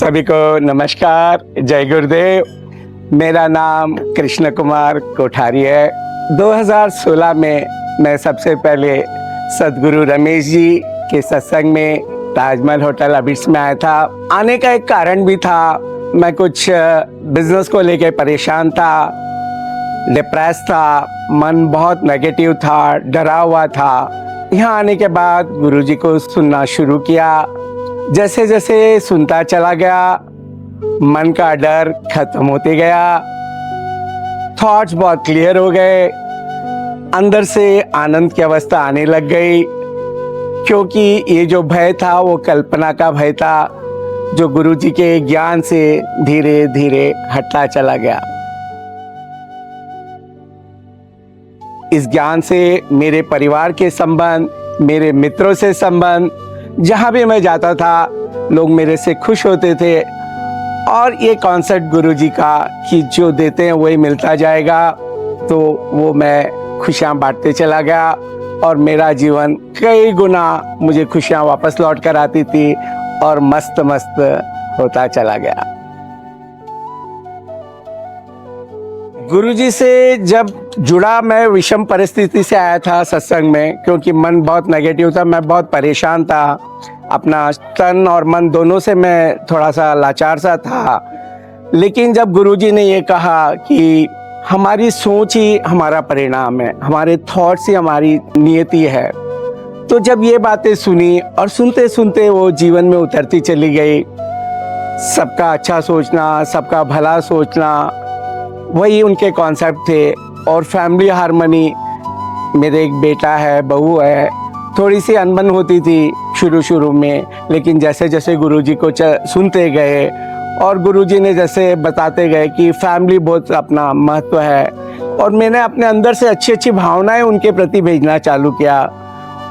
सभी को नमस्कार, जय गुरुदेव। मेरा नाम कृष्ण कुमार कोठारी है। 2016 में मैं सबसे पहले सदगुरु रमेश जी के सत्संग में ताजमहल होटल अबिट्स में आया था। आने का एक कारण भी था, मैं कुछ बिजनेस को लेके परेशान था, डिप्रेस था, मन बहुत नेगेटिव था, डरा हुआ था। यहाँ आने के बाद गुरुजी को सुनना शुरू किया। जैसे जैसे सुनता चला गया, मन का डर खत्म होते गया, थॉट्स बहुत क्लियर हो गए, अंदर से आनंद की अवस्था आने लग गई। क्योंकि ये जो भय था वो कल्पना का भय था, जो गुरुजी के ज्ञान से धीरे धीरे हटता चला गया। इस ज्ञान से मेरे परिवार के संबंध, मेरे मित्रों से संबंध, जहाँ भी मैं जाता था लोग मेरे से खुश होते थे। और ये कॉन्सेप्ट गुरुजी का कि जो देते हैं वही मिलता जाएगा, तो वो मैं खुशियाँ बांटते चला गया और मेरा जीवन कई गुना मुझे खुशियाँ वापस लौट कर आती थी और मस्त मस्त होता चला गया। गुरुजी से जब जुड़ा, मैं विषम परिस्थिति से आया था सत्संग में, क्योंकि मन बहुत नेगेटिव था, मैं बहुत परेशान था, अपना तन और मन दोनों से मैं थोड़ा सा लाचार सा था। लेकिन जब गुरुजी ने ये कहा कि हमारी सोच ही हमारा परिणाम है, हमारे थॉट्स ही हमारी नियति है, तो जब ये बातें सुनी और सुनते सुनते वो जीवन में उतरती चली गई। सबका अच्छा सोचना, सबका भला सोचना, वही उनके कॉन्सेप्ट थे। और फैमिली हार्मनी, मेरे एक बेटा है, बहू है, थोड़ी सी अनबन होती थी शुरू में, लेकिन जैसे जैसे गुरुजी को सुनते गए और गुरुजी ने जैसे बताते गए कि फैमिली बहुत अपना महत्व है, और मैंने अपने अंदर से अच्छी अच्छी भावनाएं उनके प्रति भेजना चालू किया।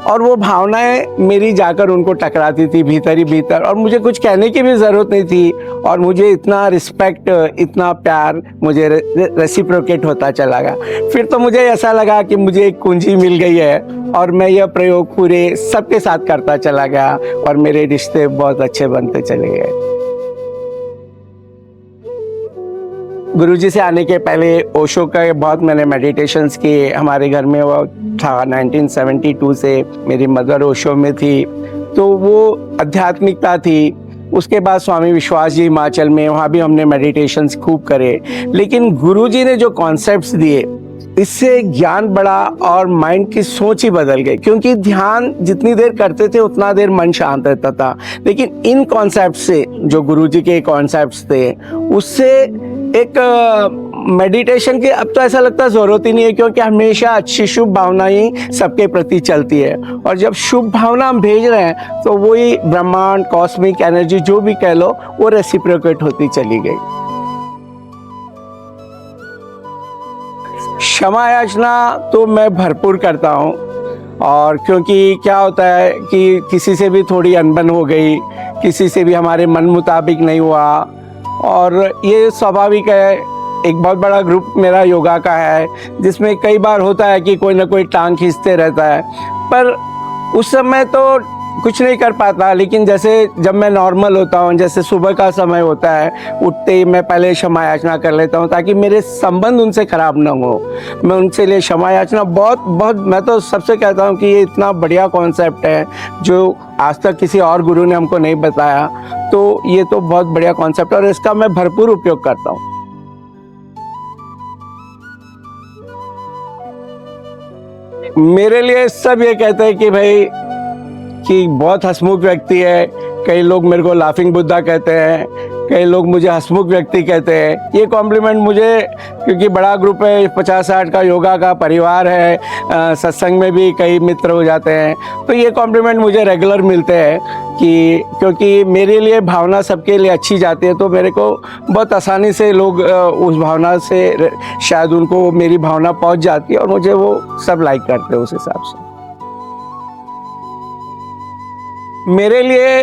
और वो भावनाएं मेरी जाकर उनको टकराती थी भीतर ही भीतर, और मुझे कुछ कहने की भी ज़रूरत नहीं थी, और मुझे इतना रिस्पेक्ट, इतना प्यार मुझे रेसिप्रोकेट होता चला गया। फिर तो मुझे ऐसा लगा कि मुझे एक कुंजी मिल गई है और मैं यह प्रयोग पूरे सबके साथ करता चला गया और मेरे रिश्ते बहुत अच्छे बनते चले गए। गुरुजी से आने के पहले ओशो का बहुत मैंने मेडिटेशंस किए। हमारे घर में वो था 1972 से, मेरी मदर ओशो में थी, तो वो आध्यात्मिकता थी। उसके बाद स्वामी विश्वास जी हिमाचल में, वहाँ भी हमने मेडिटेशंस खूब करे। लेकिन गुरुजी ने जो कॉन्सेप्ट्स दिए, इससे ज्ञान बढ़ा और माइंड की सोच ही बदल गई। क्योंकि ध्यान जितनी देर करते थे उतना देर मन शांत रहता था, लेकिन इन कॉन्सेप्ट से, जो गुरुजी के कॉन्सेप्ट्स थे, उससे एक मेडिटेशन की अब तो ऐसा लगता है ज़रूरत ही नहीं है, क्योंकि हमेशा अच्छी शुभ भावना ही सबके प्रति चलती है। और जब शुभ भावना हम भेज रहे हैं तो वही ब्रह्मांड, कॉस्मिक एनर्जी जो भी कह लो, वो रेसिप्रोकेट होती चली गई। क्षमा याचना तो मैं भरपूर करता हूँ, और क्योंकि क्या होता है कि किसी से भी थोड़ी अनबन हो गई, किसी से भी हमारे मन मुताबिक नहीं हुआ, और ये स्वाभाविक है। एक बहुत बड़ा ग्रुप मेरा योगा का है, जिसमें कई बार होता है कि कोई ना कोई टांग खींचते रहता है, पर उस समय तो कुछ नहीं कर पाता। लेकिन जैसे जब मैं नॉर्मल होता हूँ, जैसे सुबह का समय होता है, उठते ही मैं पहले क्षमा याचना कर लेता हूँ, ताकि मेरे संबंध उनसे खराब ना हो। मैं उनसे लिए क्षमा याचना बहुत मैं तो सबसे कहता हूँ कि ये इतना बढ़िया कॉन्सेप्ट है, जो आज तक किसी और गुरु ने हमको नहीं बताया। तो ये तो बहुत बढ़िया कॉन्सेप्ट है और इसका मैं भरपूर उपयोग करता हूँ। मेरे लिए सब ये कहते हैं कि भाई कि बहुत हंसमुख व्यक्ति है। कई लोग मेरे को लाफिंग बुद्धा कहते हैं, कई लोग मुझे हंसमुख व्यक्ति कहते हैं। ये कॉम्प्लीमेंट मुझे, क्योंकि बड़ा ग्रुप है, 50-60 का योगा का परिवार है, सत्संग में भी कई मित्र हो जाते हैं, तो ये कॉम्प्लीमेंट मुझे रेगुलर मिलते हैं कि क्योंकि मेरे लिए भावना सबके लिए अच्छी जाती है, तो मेरे को बहुत आसानी से लोग उस भावना से, शायद उनको मेरी भावना पहुंच जाती है और मुझे वो सब लाइक करते हैं उस हिसाब से। मेरे लिए,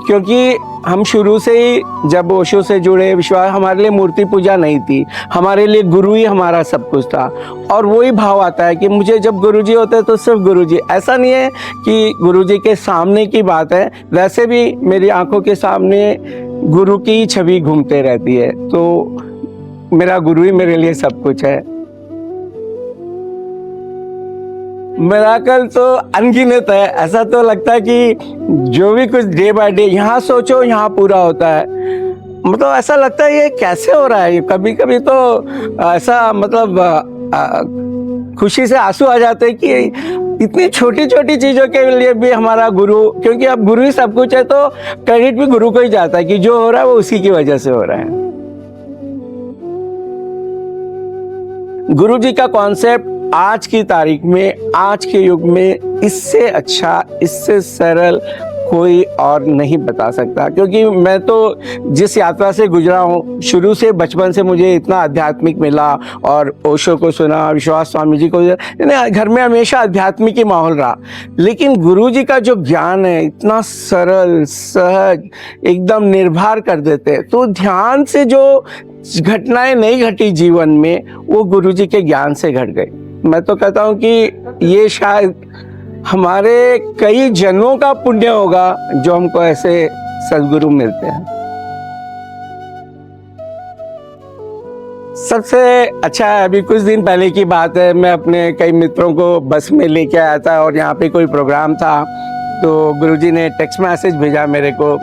क्योंकि हम शुरू से ही जब ओशो से जुड़े, विश्वास, हमारे लिए मूर्ति पूजा नहीं थी, हमारे लिए गुरु ही हमारा सब कुछ था। और वही भाव आता है कि मुझे जब गुरुजी होते हैं तो सिर्फ गुरुजी, ऐसा नहीं है कि गुरुजी के सामने की बात है, वैसे भी मेरी आंखों के सामने गुरु की छवि घूमते रहती है। तो मेरा गुरु ही मेरे लिए सब कुछ है। मिराकल तो अनगिनत है। ऐसा तो लगता है कि जो भी कुछ डे बाय डे यहाँ सोचो यहाँ पूरा होता है। मतलब ऐसा लगता है ये कैसे हो रहा है। कभी कभी तो ऐसा मतलब खुशी से आंसू आ जाते हैं कि इतनी छोटी छोटी चीजों के लिए भी हमारा गुरु, क्योंकि अब गुरु ही सब कुछ है तो क्रेडिट भी गुरु को ही जाता है कि जो हो रहा है वो उसी की वजह से हो रहा है। गुरु जी का कॉन्सेप्ट आज की तारीख में, आज के युग में इससे अच्छा, इससे सरल कोई और नहीं बता सकता। क्योंकि मैं तो जिस यात्रा से गुजरा हूँ, शुरू से बचपन से मुझे इतना आध्यात्मिक मिला और ओशो को सुना, विश्वास स्वामी जी को, घर में हमेशा आध्यात्मिक ही माहौल रहा। लेकिन गुरु जी का जो ज्ञान है इतना सरल, सहज, एकदम निर्भर कर देते हैं। तो ध्यान से जो घटनाएं नहीं घटी जीवन में, वो गुरु जी के ज्ञान से घट गई। मैं तो कहता हूँ कि ये शायद हमारे कई जन्मों का पुण्य होगा जो हमको ऐसे सद्गुरु मिलते हैं। सबसे अच्छा है, अभी कुछ दिन पहले की बात है, मैं अपने कई मित्रों को बस में लेके आया था और यहाँ पे कोई प्रोग्राम था। तो गुरुजी ने टेक्स्ट मैसेज भेजा मेरे को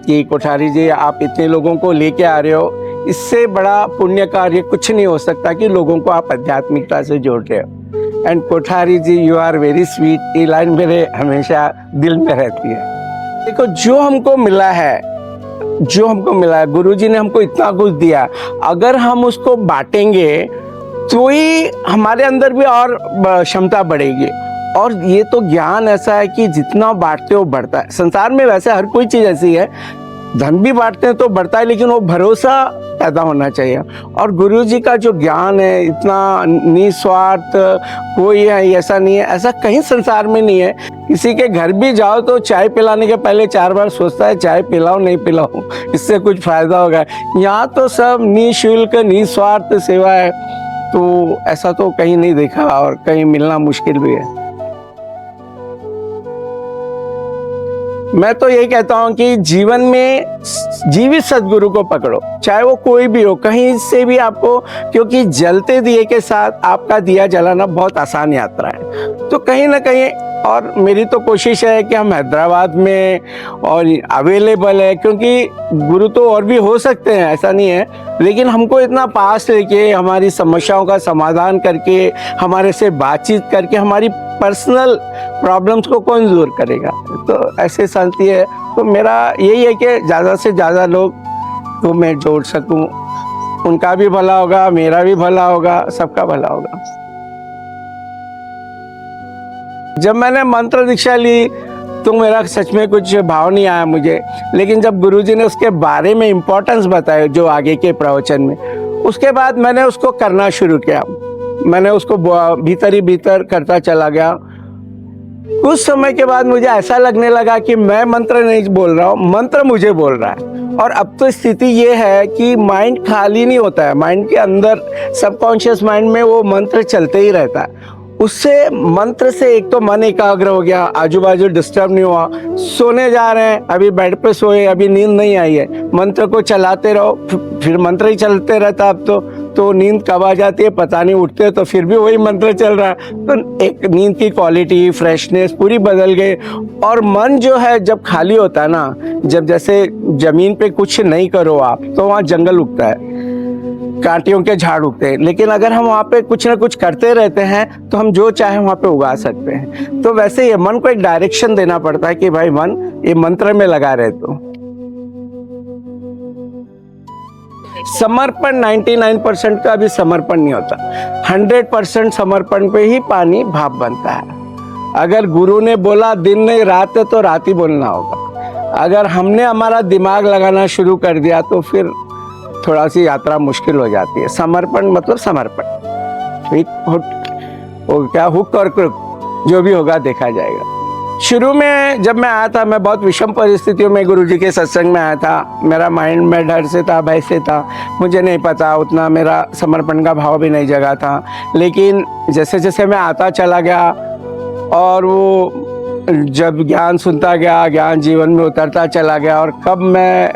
कि कोठारी जी, आप इतने लोगों को लेके आ रहे हो, इससे बड़ा पुण्य कार्य कुछ नहीं हो सकता कि लोगों को आप आध्यात्मिकता से जोड़ रहे हो। And Kothari ji, you are very sweet. ये लाइन मेरे हमेशा दिल में रहती है। देखो, जो हमको मिला है, गुरु जी ने हमको इतना कुछ दिया, अगर हम उसको बांटेंगे तो ही हमारे अंदर भी और क्षमता बढ़ेगी। और ये तो ज्ञान ऐसा है कि जितना बांटते हो बढ़ता है। संसार में वैसे हर कोई चीज ऐसी है, धन भी बांटते हैं तो बढ़ता है, लेकिन वो भरोसा पैदा होना चाहिए। और गुरु जी का जो ज्ञान है इतना निस्वार्थ, कोई है ऐसा नहीं है, ऐसा कहीं संसार में नहीं है। किसी के घर भी जाओ तो चाय पिलाने के पहले 4 बार सोचता है चाय पिलाओ नहीं पिलाओ, इससे कुछ फायदा होगा। यहाँ तो सब निःशुल्क निस्वार्थ सेवा है। तो ऐसा तो कहीं नहीं देखा और कहीं मिलना मुश्किल भी है। मैं तो यही कहता हूँ कि जीवन में जीवित सद्गुरु को पकड़ो, चाहे वो कोई भी हो, कहीं से भी आपको, क्योंकि जलते दिए के साथ आपका दिया जलाना बहुत आसान यात्रा है। तो कहीं ना कहीं, और मेरी तो कोशिश है कि हम हैदराबाद में और अवेलेबल है, क्योंकि गुरु तो और भी हो सकते हैं, ऐसा नहीं है, लेकिन हमको इतना पास लेके हमारी समस्याओं का समाधान करके, हमारे से बातचीत करके, हमारी पर्सनल प्रॉब्लम्स को कौन दूर करेगा। तो ऐसे शांति है। तो मेरा यही है कि ज़्यादा से ज़्यादा लोग को मैं जोड़ सकूं, उनका भी भला होगा, मेरा भी भला होगा, सबका भला होगा। जब मैंने मंत्र दीक्षा ली तो मेरा सच में कुछ भाव नहीं आया मुझे, लेकिन जब गुरुजी ने उसके बारे में इम्पोर्टेंस बताया जो आगे के प्रवचन में, उसके बाद मैंने उसको करना शुरू किया। मैंने उसको भीतर ही भीतर करता चला गया। कुछ समय के बाद मुझे ऐसा लगने लगा कि मैं मंत्र नहीं बोल रहा हूँ, मंत्र मुझे बोल रहा है। और अब तो स्थिति ये है कि माइंड खाली नहीं होता है, माइंड के अंदर सबकॉन्शियस माइंड में वो मंत्र चलते ही रहता है। उससे मंत्र से एक तो मन एकाग्र हो गया, आजू बाजू डिस्टर्ब नहीं हुआ। सोने जा रहे हैं, अभी बेड पे सोए, अभी नींद नहीं आई है, मंत्र को चलाते रहो, फिर मंत्र ही चलते रहता। अब तो नींद कब आ जाती है पता नहीं, उठते तो फिर भी वही मंत्र चल रहा है। तो एक नींद की क्वालिटी, फ्रेशनेस पूरी बदल गई। और मन जो है जब खाली होता है ना, जब जैसे जमीन पे कुछ नहीं करो आप, तो वहाँ जंगल उगता है, कांटियों के झाड़ उगते हैं। लेकिन अगर हम वहाँ पे कुछ ना कुछ करते रहते हैं तो हम जो चाहे वहाँ पे उगा सकते हैं। तो वैसे ये मन को एक डायरेक्शन देना पड़ता है कि भाई मन, ये मंत्र में लगा रहे। तो समर्पण 99% का भी समर्पण नहीं होता, 100% समर्पण पे ही पानी भाप बनता है। अगर गुरु ने बोला दिन नहीं रात है तो रात ही बोलना होगा। अगर हमने हमारा दिमाग लगाना शुरू कर दिया तो फिर थोड़ा सी यात्रा मुश्किल हो जाती है। समर्पण मतलब समर्पण, क्या हुक और क्रुक जो भी होगा देखा जाएगा। शुरू में जब मैं आया था, मैं बहुत विषम परिस्थितियों में गुरुजी के सत्संग में आया था। मेरा माइंड में डर से था, भय से था, मुझे नहीं पता, उतना मेरा समर्पण का भाव भी नहीं जगा था। लेकिन जैसे जैसे मैं आता चला गया और वो जब ज्ञान सुनता गया, ज्ञान जीवन में उतरता चला गया, और कब मैं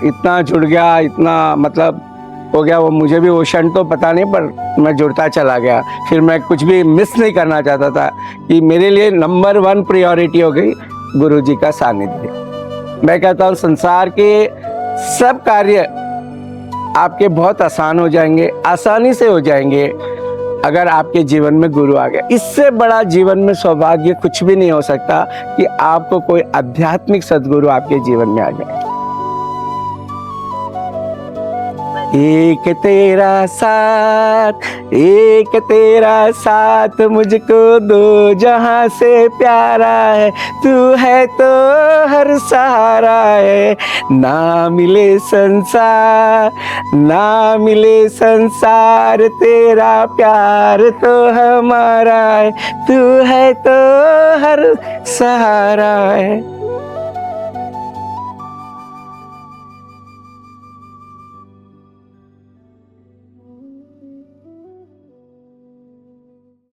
इतना जुड़ गया, इतना मतलब हो गया, वो मुझे भी वो क्षण तो पता नहीं, पर मैं जुड़ता चला गया। फिर मैं कुछ भी मिस नहीं करना चाहता था कि मेरे लिए नंबर 1 प्रायोरिटी हो गई गुरुजी का सानिध्य। मैं कहता हूँ संसार के सब कार्य आपके बहुत आसान हो जाएंगे, आसानी से हो जाएंगे, अगर आपके जीवन में गुरु आ गया। इससे बड़ा जीवन में सौभाग्य कुछ भी नहीं हो सकता कि आपको कोई आध्यात्मिक सद्गुरु आपके जीवन में आ जाए। एक तेरा साथ मुझको दो जहां से प्यारा है, तू है तो हर सहारा है। ना मिले संसार तेरा प्यार तो हमारा है, तू है तो हर सहारा है।